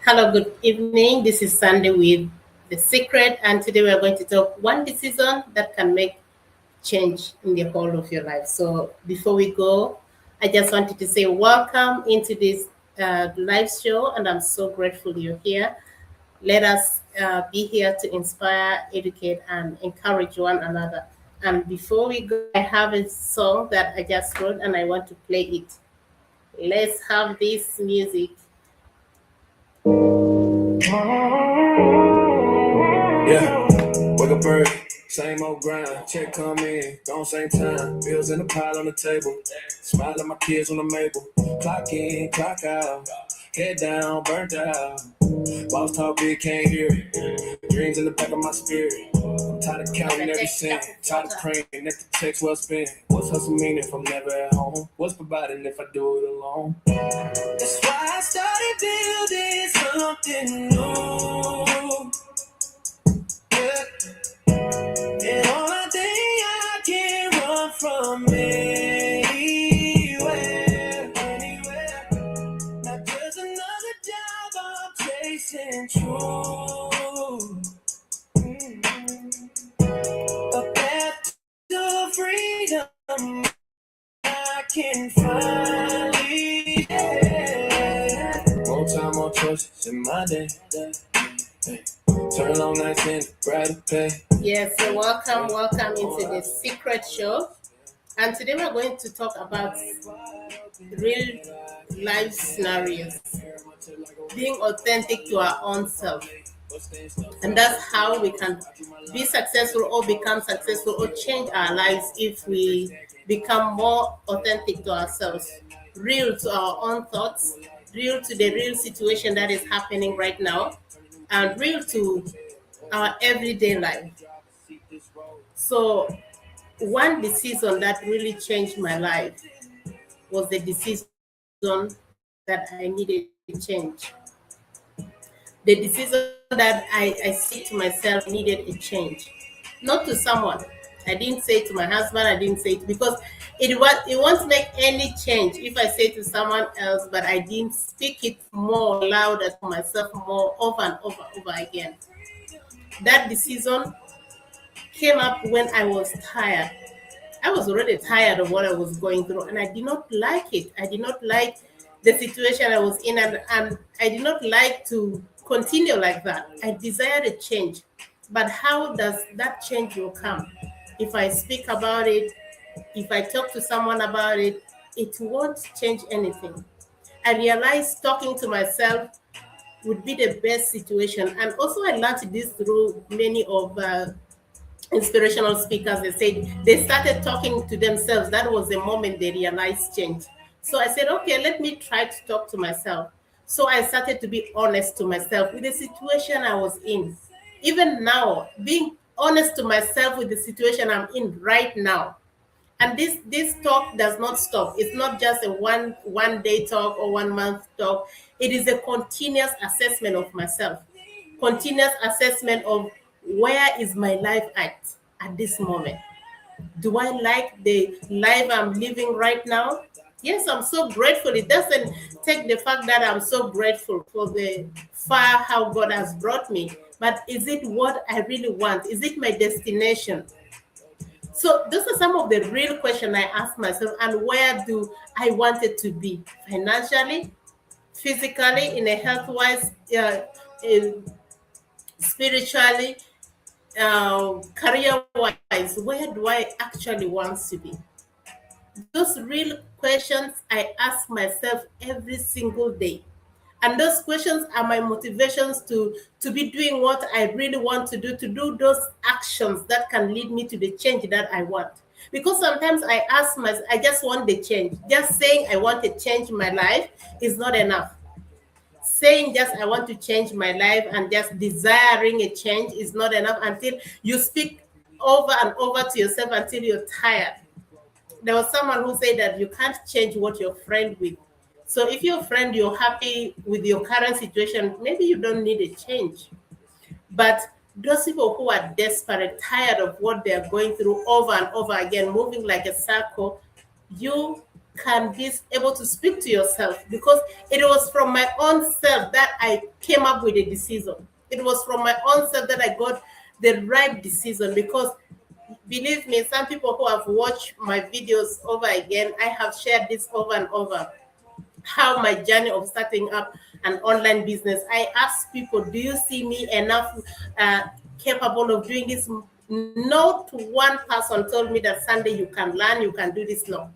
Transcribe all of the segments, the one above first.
Hello, good evening. This is Sunday with The Secret, and today we are going to talk one decision that can make change in the whole of your life. So, before we go, I just wanted to say welcome into this live show, and I'm so grateful you're here. Let us be here to inspire, educate, and encourage one another. And before we go, I have a song that I just wrote, and I want to play it. Let's have this music. Yeah, wake up early, same old grind. Check come in, gone same time. Bills in the pile on the table. Smile at my kids on the Mabel. Clock in, clock out. Head down, burnt out. Boss talk big, can't hear it. Dreams in the back of my spirit. I'm tired of counting every cent. Tired of praying that the checks well spent. What's hustle mean if I'm never at home? What's providing if I do it alone? That's why I started building something new. Yeah. And all I think I can run from anywhere. Not just another job I'm chasing true. A path to freedom I can finally get. More time, more choices in my day. Hey. Turn long nights into brighter pay. Yes, so welcome into the Secret Show. And today we're going to talk about real life scenarios, being authentic to our own self. And that's how we can be successful or become successful or change our lives if we become more authentic to ourselves, real to our own thoughts, real to the real situation that is happening right now, and real to our everyday life. So, one decision that really changed my life was the decision that I needed to change. The decision that I say to myself needed a change, not to someone. I didn't say it to my husband. I didn't say it because it won't make any change if I say it to someone else. But I didn't speak it more louder to myself more over and over again. That decision came up when I was tired. I was already tired of what I was going through, and I did not like it. I did not like the situation I was in, and I did not like to continue like that. I desired a change. But how does that change will come? If I speak about it, if I talk to someone about it, it won't change anything. I realized talking to myself would be the best situation. And also, I learned this through many of inspirational speakers. They said they started talking to themselves. That was the moment they realized change. So I said, okay, let me try to talk to myself. So I started to be honest to myself with the situation I was in. Even now, being honest to myself with the situation I'm in right now. And this talk does not stop. It's not just a one day talk or 1 month talk. It is a continuous assessment of myself, continuous assessment of where is my life at this moment. Do I like the life I'm living right now? Yes, I'm so grateful. It doesn't take the fact that I'm so grateful for the far how God has brought me, but is it what I really want? Is it my destination? So those are some of the real questions I ask myself. And where do I want it to be? Financially, physically, in a health wise, spiritually, career wise, where do I actually want to be? Those real questions I ask myself every single day. And those questions are my motivations to be doing what I really want to do those actions that can lead me to the change that I want. Because sometimes I ask myself, I just want the change. Just saying I want to change my life is not enough. Saying just I want to change my life and just desiring a change is not enough until you speak over and over to yourself until you're tired. There was someone who said that you can't change what you're friend with. So if you're friend, you're happy with your current situation, maybe you don't need a change. But those people who are desperate, tired of what they're going through over and over again, moving like a circle, you can be able to speak to yourself because it was from my own self that that I came up with a decision. It was from my own self that I got the right decision, because believe me, some people who have watched my videos over again, I have shared this over and over, how my journey of starting up an online business. I ask people, do you see me enough uh, capable of doing this? Not one person told me that Sunday you can learn, you can do this. No.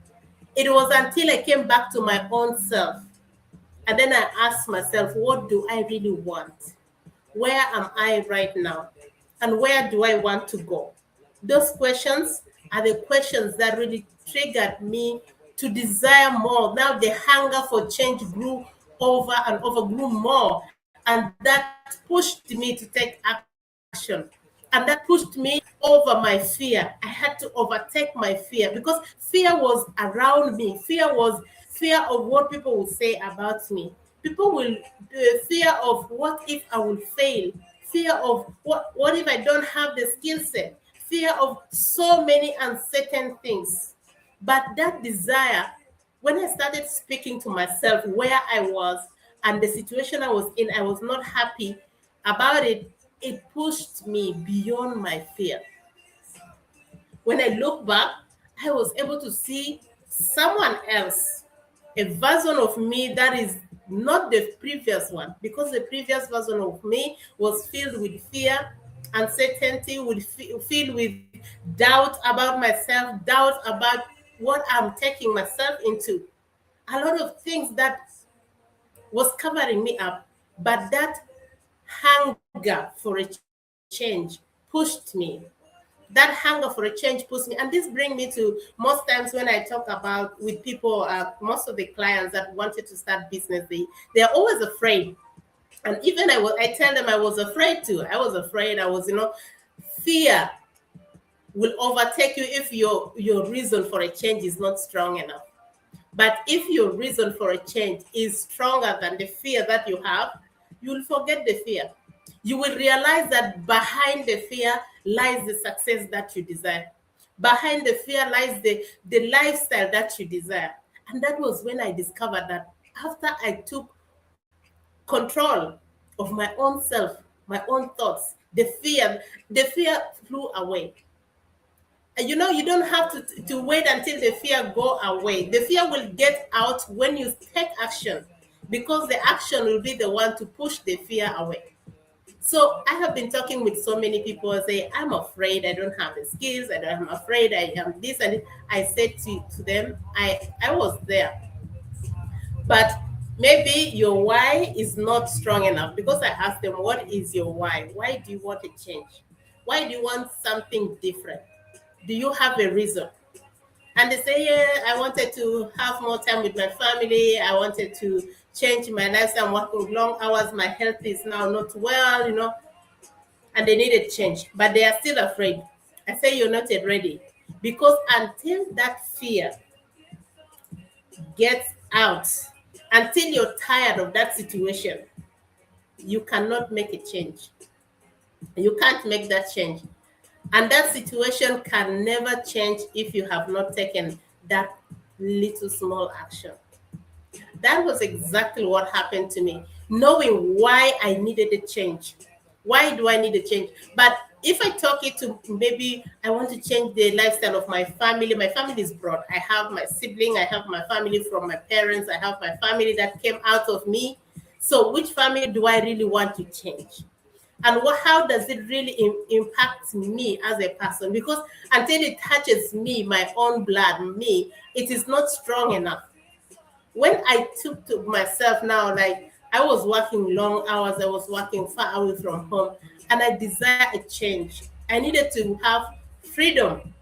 It was until I came back to my own self, and then I asked myself, what do I really want? Where am I right now? And where do I want to go? Those questions are the questions that really triggered me to desire more. Now the hunger for change grew over and over, grew more. And that pushed me to take action. And that pushed me over my fear. I had to overtake my fear, because fear was around me. Fear of what people will say about me. People will fear of what if I will fail, fear of what if I don't have the skill set, fear of so many uncertain things. But that desire, when I started speaking to myself where I was and the situation I was in, I was not happy about it. It pushed me beyond my fear. When I look back, I was able to see someone else, a version of me that is not the previous one, because the previous version of me was filled with fear, uncertainty, filled with doubt about myself, doubt about what I'm taking myself into. A lot of things that was covering me up, but that hunger for a change pushed me. That hunger for a change pushed me, and this brings me to most times when I talk about with people, most of the clients that wanted to start business, they're always afraid. And even I tell them I was afraid too. I was afraid. I was, fear will overtake you if your reason for a change is not strong enough. But if your reason for a change is stronger than the fear that you have, you'll forget the fear. You will realize that behind the fear lies the success that you desire. Behind the fear lies the lifestyle that you desire. And that was when I discovered that after I took control of my own self, my own thoughts, the fear flew away. And you don't have to wait until the fear go away. The fear will get out when you take action, because the action will be the one to push the fear away. So I have been talking with so many people and say, I'm afraid I don't have the skills, I'm afraid I am this and this. I said to them, I was there. But maybe your why is not strong enough, because I asked them, what is your why? Why do you want to change? Why do you want something different? Do you have a reason? And they say, yeah, I wanted to have more time with my family. I wanted to change my lifestyle. I'm working long hours. My health is now not well, and they needed change, but they are still afraid. I say, you're not yet ready, because until that fear gets out, until you're tired of that situation, you cannot make a change. You can't make that change. And that situation can never change if you have not taken that little small action. That was exactly what happened to me, knowing why I needed a change. Why do I need a change? But if I talk it to, maybe I want to change the lifestyle of my family. My family is broad. I have my sibling, I have my family from my parents, I have my family that came out of me. So which family do I really want to change? And how does it really impact me as a person? Because until it touches me, my own blood, me, it is not strong enough. When I took to myself now, like I was working long hours, I was working far away from home, and I desire a change. I needed to have freedom.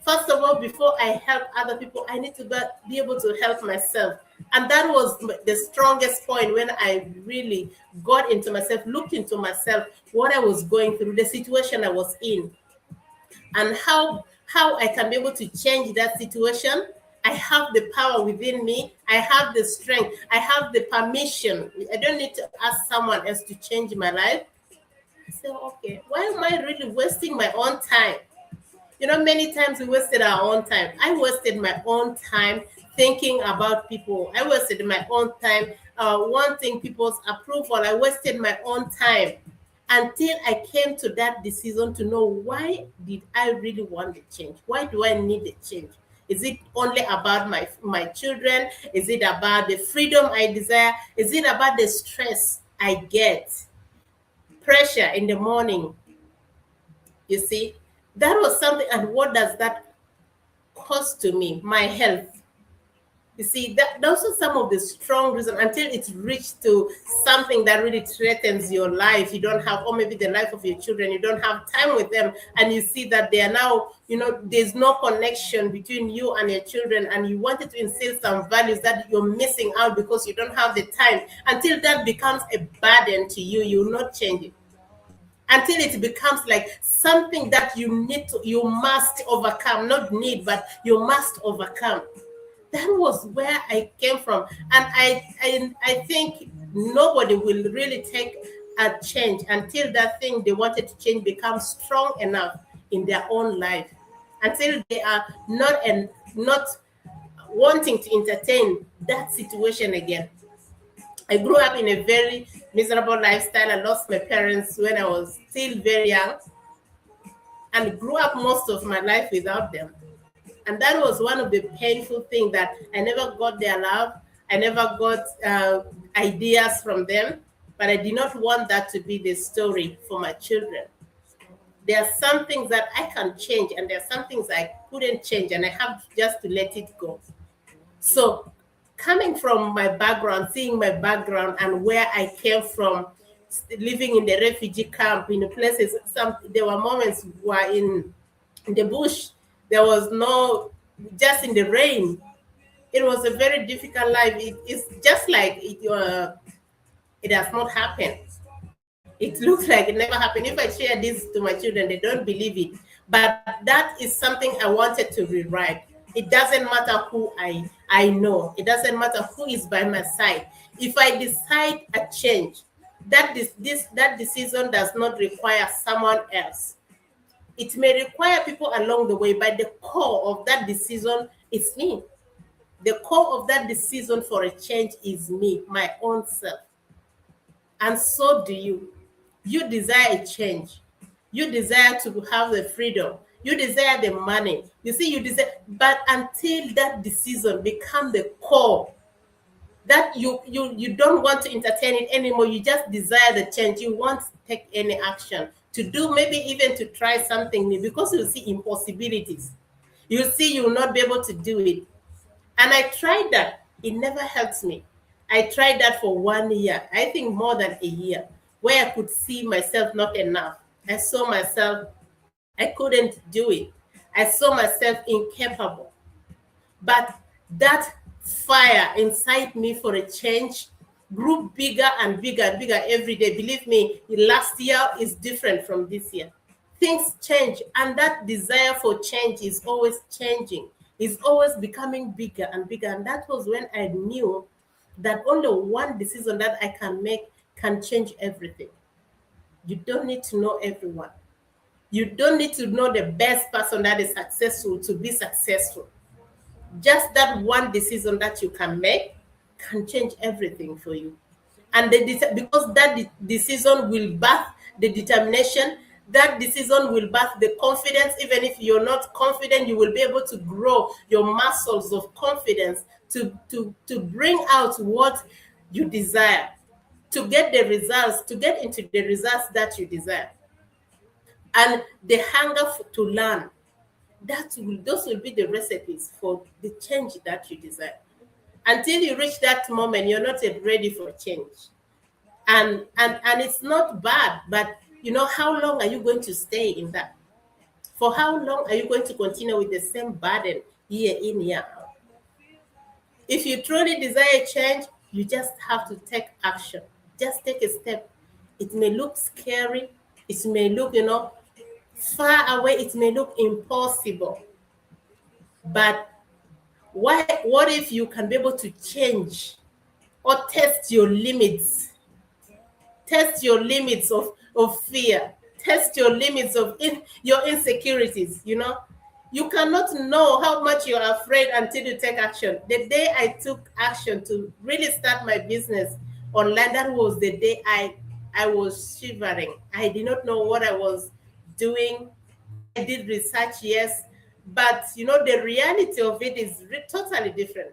First of all, before I help other people, I need to be able to help myself. And that was the strongest point when I really got into myself, looked into myself, what I was going through, the situation I was in, and how I can be able to change that situation. I have the power within me. I have the strength. I have the permission. I don't need to ask someone else to change my life. I say, okay, why am I really wasting my own time? Many times we wasted our own time. I wasted my own time thinking about people. I wasted my own time wanting people's approval. I wasted my own time until I came to that decision to know, why did I really want the change? Why do I need the change? Is it only about my children? Is it about the freedom I desire? Is it about the stress I get? Pressure in the morning, you see? That was something. And what does that cost to me? My health. You see, that those are some of the strong reasons, until it's reached to something that really threatens your life. You don't have, or maybe the life of your children, you don't have time with them, and you see that they are now, there's no connection between you and your children, and you wanted to instill some values that you're missing out because you don't have the time. Until that becomes a burden to you, you will not change it. Until it becomes like something that you must overcome, not need, but you must overcome. That was where I came from. And I think nobody will really take a change until that thing they wanted to change becomes strong enough in their own life. Until they are not wanting to entertain that situation again. I grew up in a very miserable lifestyle. I lost my parents when I was still very young, and grew up most of my life without them. And that was one of the painful things, that I never got their love. I never got ideas from them, but I did not want that to be the story for my children. There are some things that I can change, and there are some things I couldn't change, and I have just to let it go. So, coming from my background, seeing my background and where I came from, living in the refugee camp, in the places, there were moments where in the bush, there was no, just in the rain. It was a very difficult life. It's just like it has not happened. It looks like it never happened. If I share this to my children, they don't believe it. But that is something I wanted to rewrite. It doesn't matter who I know. It doesn't matter who is by my side. If I decide a change, that decision does not require someone else. It may require people along the way, but the core of that decision is me. The core of that decision for a change is me, my own self. And so do you. You desire a change. You desire to have the freedom. You desire the money. You see, you desire, but until that decision become the core, that you don't want to entertain it anymore. You just desire the change. You won't take any action to do, maybe even to try something new, because you see impossibilities. You see you will not be able to do it. And I tried that. It never helped me. I tried that for 1 year, I think more than a year, where I could see myself not enough. I saw myself, I couldn't do it. I saw myself incapable. But that fire inside me for a change grew bigger and bigger and bigger every day. Believe me, last year is different from this year. Things change, and that desire for change is always changing, is always becoming bigger and bigger. And that was when I knew that only one decision that I can make can change everything. You don't need to know everyone. You don't need to know the best person that is successful to be successful. Just that one decision that you can make can change everything for you. And because that decision will birth the determination, that decision will birth the confidence. Even if you're not confident, you will be able to grow your muscles of confidence to bring out what you desire, to get the results, to get into the results that you desire. And the hunger to learn, those will be the recipes for the change that you desire. Until you reach that moment, you're not yet ready for change. And it's not bad, but how long are you going to stay in that? For how long are you going to continue with the same burden year in, year out? If you truly desire change, you just have to take action. Just take a step. It may look scary, it may look far away, it may look impossible. But what if you can be able to change or test your limits? Test your limits of fear. Test your limits of your insecurities. You cannot know how much you're afraid until you take action. The day I took action to really start my business online, that was the day I was shivering. I did not know what I was doing. I did research, yes, but the reality of it is totally different.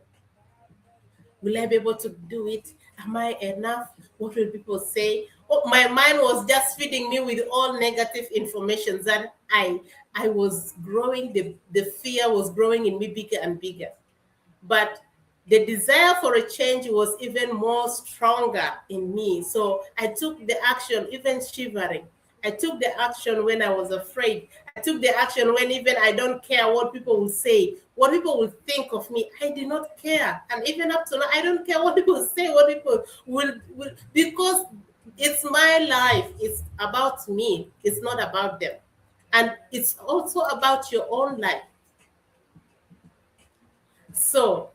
Will I be able to do it? Am I enough? What will people say? Oh, my mind was just feeding me with all negative information that I was growing. The fear was growing in me bigger and bigger. But the desire for a change was even more stronger in me. So I took the action, even shivering. I took the action when I was afraid. I took the action when even I don't care what people will say, what people will think of me. I did not care. And even up to now, I don't care what people say, what people will because it's my life. It's about me. It's not about them. And it's also about your own life. So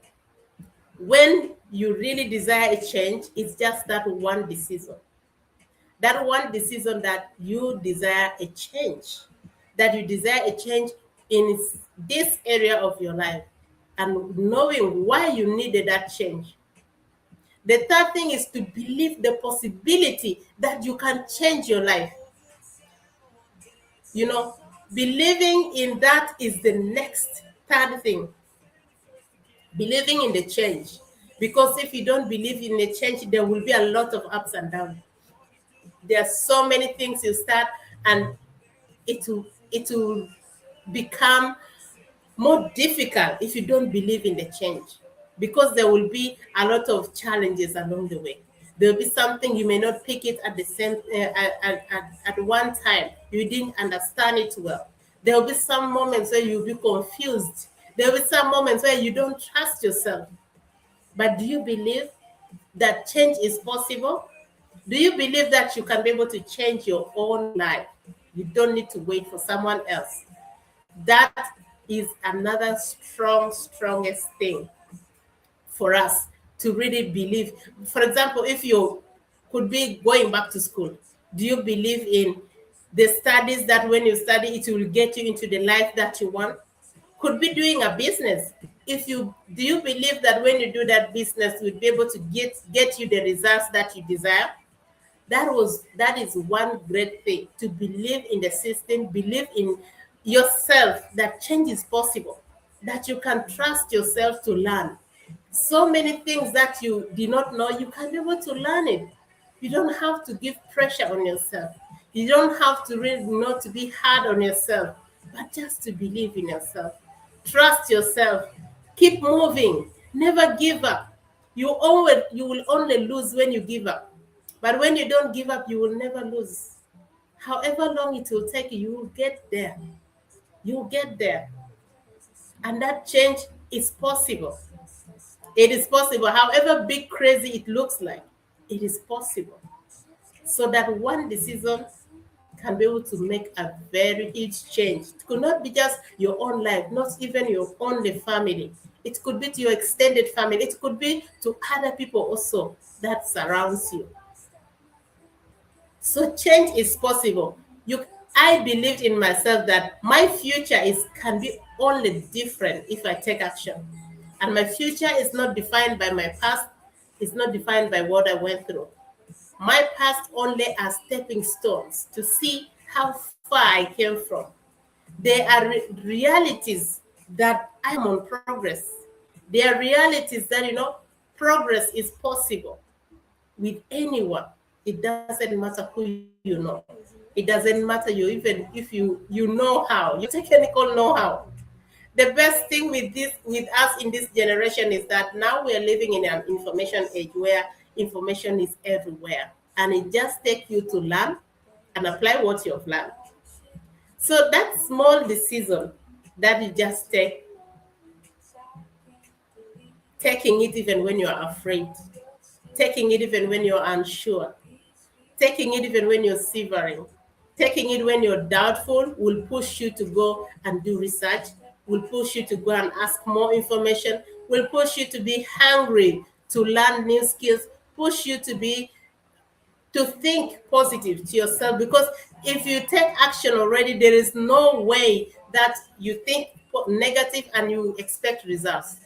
when you really desire a change, it's just that one decision. That one decision that you desire a change, that you desire a change in this area of your life, and knowing why you needed that change. The third thing is to believe the possibility that you can change your life. You know, believing in that is the next third thing. Believing in the change. Because if you don't believe in the change, there will be a lot of ups and downs. There are so many things you start, and it will become more difficult if you don't believe in the change, because there will be a lot of challenges along the way. There will be something you may not pick it at the same at one time. You didn't understand it well. There will be some moments where you'll be confused. There will be some moments where you don't trust yourself. But do you believe that change is possible? Do you believe that you can be able to change your own life? You don't need to wait for someone else. That is another strongest thing for us to really believe. For example, if you could be going back to school, do you believe in the studies that when you study, it will get you into the life that you want? Could be doing a business. If you do you believe that when you do that business, you'll be able to get you the results that you desire? That is one great thing, to believe in the system, believe in yourself that change is possible, that you can trust yourself to learn. So many things that you did not know, you can be able to learn it. You don't have to give pressure on yourself. You don't have to really not to be hard on yourself, but just to believe in yourself. Trust yourself. Keep moving. Never give up. You will only lose when you give up. But when you don't give up, you will never lose. However long it will take you, you will get there. You will get there. And that change is possible. It is possible. However big crazy it looks like, it is possible. So that one decision can be able to make a very huge change. It could not be just your own life, not even your only family. It could be to your extended family. It could be to other people also that surrounds you. So change is possible. I believed in myself that my future is can be only different if I take action. And my future is not defined by my past, it's not defined by what I went through. My past only are stepping stones to see how far I came from. They are realities that I am on progress. They are realities that progress is possible with anyone. It doesn't matter who you know. It doesn't matter you even if you know how. You technical know how. The best thing with us in this generation is that now we are living in an information age where information is everywhere, and it just takes you to learn and apply what you've learned. So that small decision that you just taking it even when you're afraid, taking it even when you're unsure, taking it even when you're shivering, taking it when you're doubtful will push you to go and do research, will push you to go and ask more information, will push you to be hungry to learn new skills, push you to be to think positive to yourself, because if you take action already, there is no way that you think negative and you expect results.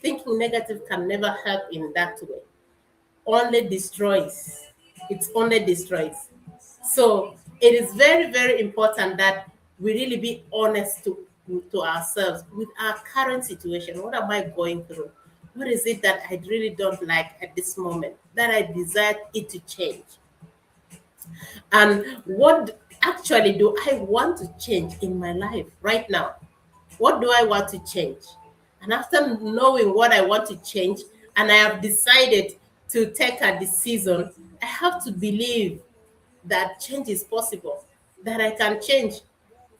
Thinking negative can never help in that way. Only destroys. It only destroys. So it is very, very important that we really be honest to ourselves with our current situation. What am I going through? What is it that I really don't like at this moment that I desire it to change? And what actually do I want to change in my life right now? What do I want to change? And after knowing what I want to change, and I have decided to take a decision, I have to believe that change is possible, that I can change.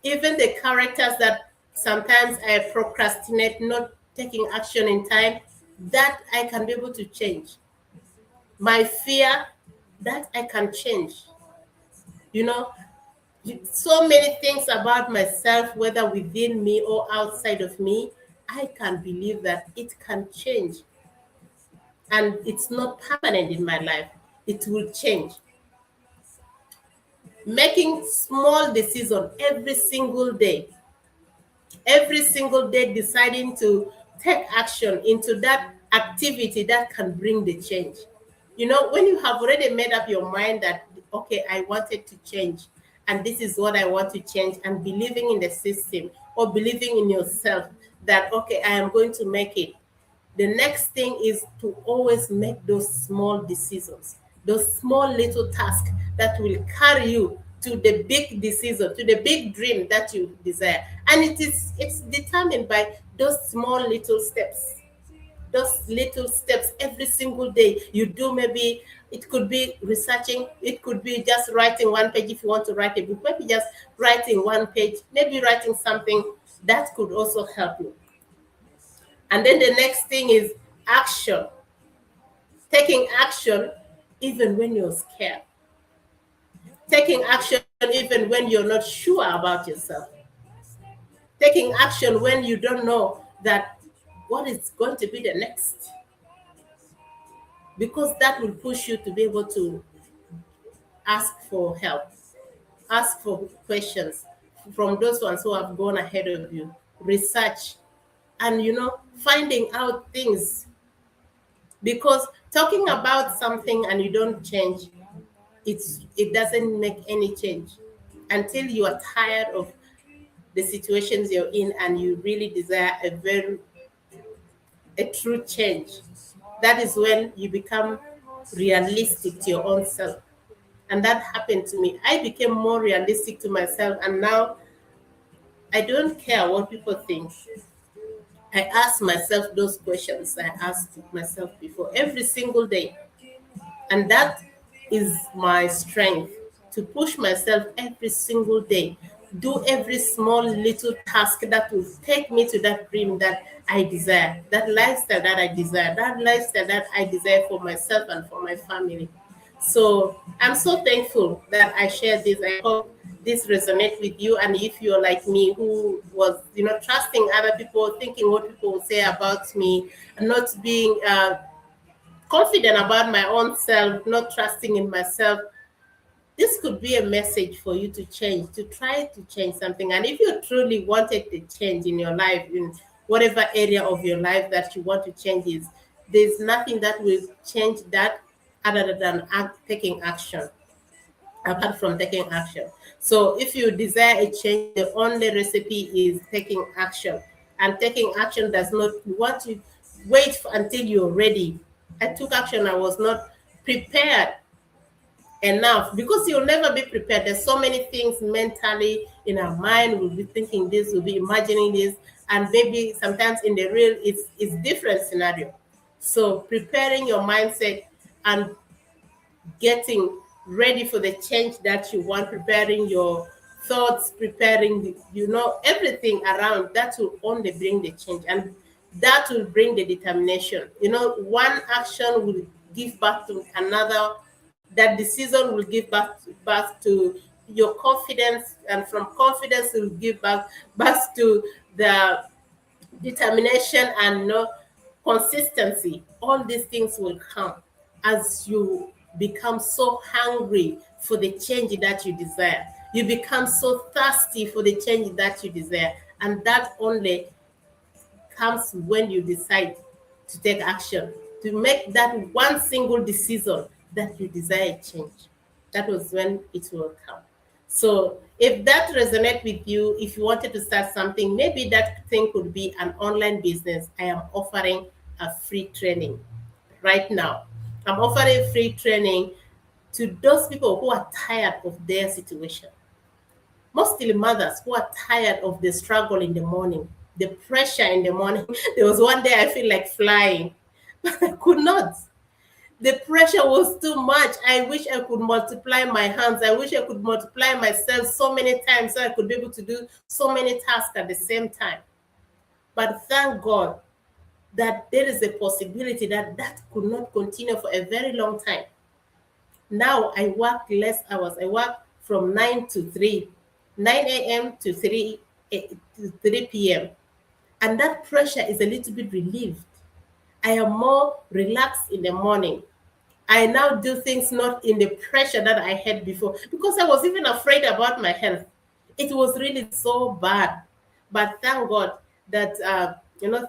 Even the characters that sometimes I procrastinate, not taking action in time, that I can be able to change. My fear, that I can change. You know, so many things about myself, whether within me or outside of me, I can believe that it can change. And it's not permanent in my life, it will change. Making small decisions every single day, deciding to take action into that activity that can bring the change. When you have already made up your mind that, okay, I wanted to change, and this is what I want to change, and believing in the system or believing in yourself that, okay, I am going to make it. The next thing is to always make those small decisions, those small little tasks that will carry you to the big decision, to the big dream that you desire. And it's determined by those small little steps. Those little steps every single day you do. Maybe it could be researching, it could be just writing one page if you want to write a book, maybe just writing one page, maybe writing something that could also help you. And then the next thing is action. Taking action even when you're scared. Taking action even when you're not sure about yourself. Taking action when you don't know that what is going to be the next. Because that will push you to be able to ask for help, ask for questions from those ones who have gone ahead of you, research, and finding out things. Because talking about something and you don't change, it doesn't make any change until you are tired of the situations you're in and you really desire a true change. That is when you become realistic to your own self. And that happened to me. I became more realistic to myself, and now I don't care what people think. I ask myself those questions I asked myself before every single day. And that is my strength, to push myself every single day, do every small little task that will take me to that dream that I desire, that lifestyle that I desire, that lifestyle that I desire for myself and for my family. So I'm so thankful that I shared this. I hope this resonates with you. And if you're like me, who was, trusting other people, thinking what people will say about me, and not being confident about my own self, not trusting in myself, this could be a message for you to change, to try to change something. And if you truly wanted the change in your life, in whatever area of your life that you want to change is, there's nothing that will change that other than taking action, apart from taking action. So if you desire a change, the only recipe is taking action. And taking action does not want to wait until you're ready. I took action, I was not prepared enough, because you'll never be prepared. There's so many things mentally in our mind. We'll be thinking this, we'll be imagining this, and maybe sometimes in the real it's different scenario. So preparing your mindset and getting ready for the change that you want, preparing your thoughts, preparing everything around, that will only bring the change, and that will bring the determination. One action will give back to another. That decision will give back to your confidence, and from confidence will give back to the determination and consistency. All these things will come as you become so hungry for the change that you desire. You become so thirsty for the change that you desire. And that only comes when you decide to take action, to make that one single decision that you desire change. That was when it will come. So if that resonates with you, if you wanted to start something, maybe that thing could be an online business. I am offering a free training right now. I'm offering free training to those people who are tired of their situation, mostly mothers who are tired of the struggle in the morning, the pressure in the morning. There was one day I feel like flying, but I could not. The pressure was too much. I wish I could multiply my hands. I wish I could multiply myself so many times so I could be able to do so many tasks at the same time. But thank God that there is a possibility that that could not continue for a very long time. Now I work less hours. I work from 9 to 3, 9 a.m. to 3 p.m. And that pressure is a little bit relieved. I am more relaxed in the morning. I now do things not in the pressure that I had before because I was even afraid about my health. It was really so bad. But thank God that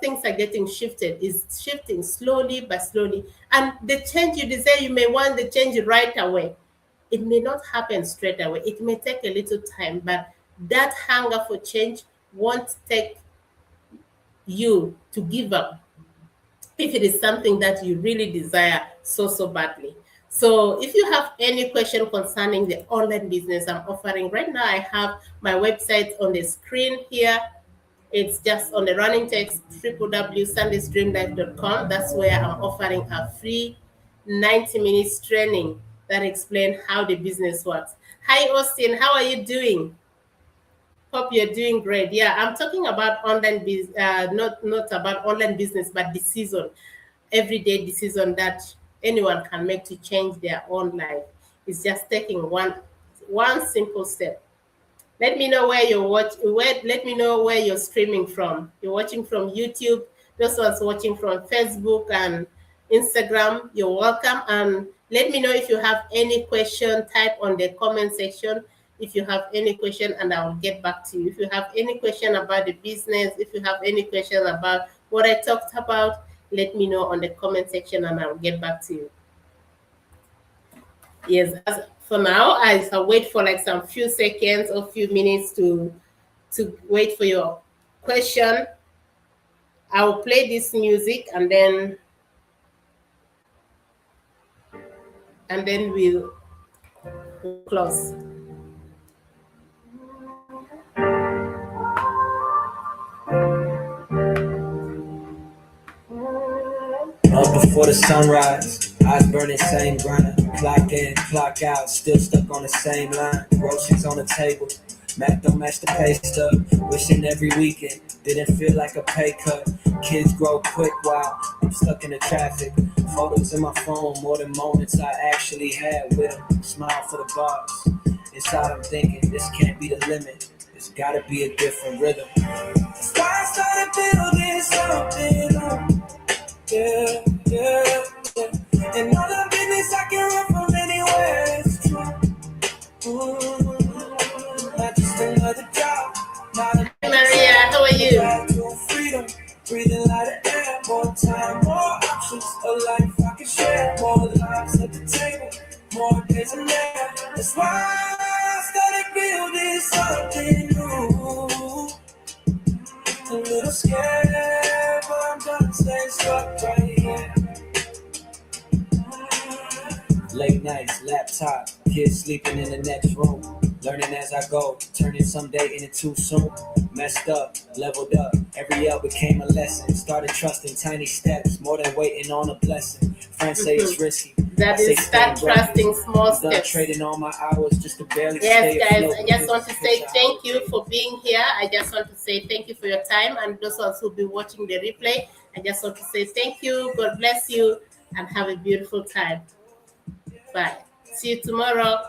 things are getting shifted. Is shifting slowly but slowly. And the change you desire, you may want the change right away. It may not happen straight away. It may take a little time, but that hunger for change won't take you to give up if it is something that you really desire so badly. So if you have any question concerning the online business I'm offering right now, I have my website on the screen here. It's just on the running text, www.sundaysdreamlife.com. That's where I'm offering a free 90 minutes training that explains how the business works. Hi Austin, how are you doing? Hope you're doing great. Yeah, I'm talking about online business, not about online business, but decision, everyday decision that anyone can make to change their own life. It's just taking one simple step. Let me know where you're let me know where you're streaming from. You're watching from YouTube. Those ones watching from Facebook and Instagram, you're welcome. And let me know if you have any question, type on the comment section if you have any question, and I'll get back to you. If you have any question about the business, if you have any question about what I talked about, let me know on the comment section and I'll get back to you. Yes, as for now, I'll wait for like some few seconds or few minutes to wait for your question. I'll play this music and then we'll close. Up before the sunrise, eyes burning, same grind. Clock in, clock out, still stuck on the same line. Groceries on the table, Mac don't match the pay stub. Wishing every weekend didn't feel like a pay cut. Kids grow quick while I'm stuck in the traffic. Photos in my phone, more than moments I actually had with them. Smile for the boss. Inside I'm thinking, this can't be the limit. There's gotta be a different rhythm. That's why I started building something. Yeah, yeah, yeah. And all the business I can run from anywhere. It's true. Not just another job. Hi Maria, how are you? Freedom, breathing lighter air, more time, more options, a life I can share, more lives at the table, more days in there. That's why I started building something new. A little scared, but I'm done staying stuck right here. Late nights, laptop, kids sleeping in the next room. Learning as I go, turning someday into too soon. Messed up, leveled up, every L became a lesson. Started trusting tiny steps, more than waiting on a blessing. Friends say it's risky. That is start trusting small steps. Done trading all my hours just to barely Yes, stay guys, afloat. I just want to say thank you for being here. I just want to say thank you for your time. And those ones who'll be watching the replay, I just want to say thank you. God bless you and have a beautiful time. Bye. See you tomorrow.